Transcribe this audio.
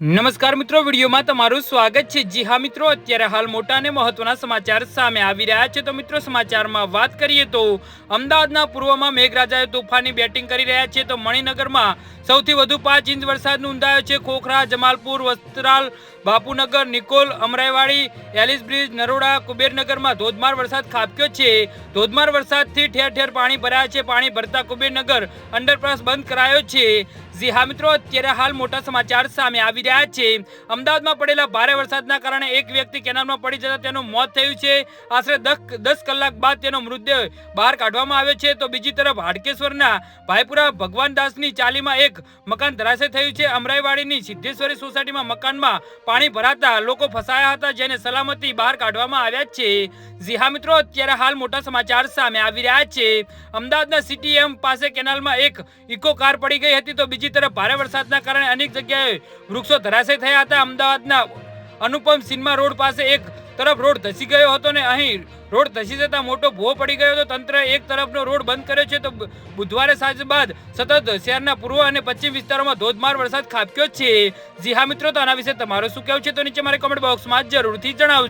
નમસ્કાર મિત્રો, વિડીયોમાં તમારું સ્વાગત છે। જી હા મિત્રો, અત્યારે હાલ મોટા અને મહત્વના સમાચાર સામે આવી રહ્યા છે। તો મિત્રો, સમાચારમાં વાત કરીએ તો અમદાવાદના પૂર્વમાં મેઘરાજાએ તોફાની બેટિંગ કરી રહ્યા છે। તો મણિનગરમાં સૌથી વધુ 5 ઇંચ વરસાદ નોંધાયો છે। ખોખરા, જમાલપુર, વસ્ત્રાલ, બાપુનગર, નિકોલ, અમરાઈવાડી, એલિસ બ્રિજ, નરોડા, કુબેરનગરમાં ધોધમાર વરસાદ ખાબક્યો છે। ધોધમાર વરસાદથી ઠેર ઠેર પાણી ભરાયા છે। પાણી ભરતા કુબેરનગર અંડરપાસ બંધ કરાયો છે। જી હા મિત્રો, અત્યારે હાલ મોટા સમાચાર સામે આવી રહ્યા છે। અમદાવાદમાં પડેલા ભારે વરસાદના કારણે એક વ્યક્તિ કેનાલમાં પડી જતા તેનું મોત થયું છે। આશરે 10 કલાક બાદ તેનો મૃતદેહ બહાર કાઢવામાં આવ્યો છે। તો બીજી તરફ હાડકેશ્વરના ભાઈપુરા ભગવાનદાસની ચાલીમાં એક મકાન ધરાશય થયું છે। અમરાઈવાડીની સિદ્ધેશ્વરી સોસાયટીમાં મકાનમાં પાણી ભરાતા લોકો ફસાયા હતા, જેને સલામતી બહાર કાઢવામાં આવ્યા છે। જી હા મિત્રો, અત્યારે હાલ મોટા સમાચાર સામે આવી રહ્યા છે। અમદાવાદના સીટીએમ પાસે કેનાલમાં એક ઇકો કાર પડી ગઈ હતી। તો બીજી તરફ ભારે વરસાદના કારણે અનેક જગ્યાએ વૃક્ષો ધરાશય થયા હતા। અમદાવાદના અનુપમ સિનેમા રોડ પાસે એક તરફ રોડ ધસી ગયો હતો ને અહીં રોડ ધસી જતા મોટો ભૂવો પડી ગયો હતો। તંત્રએ એક તરફનો રોડ બંધ કર્યો છે। તો બુધવારે સાંજ બાદ સતત શહેરના પૂર્વ અને પશ્ચિમ વિસ્તારોમાં ધોધમાર વરસાદ ખાબક્યો છે। જી હા મિત્રો, તો આના વિશે તમારું શું કહેવું છે તો નીચે મારે કમેન્ટ બોક્સમાં જરૂરથી જણાવજો।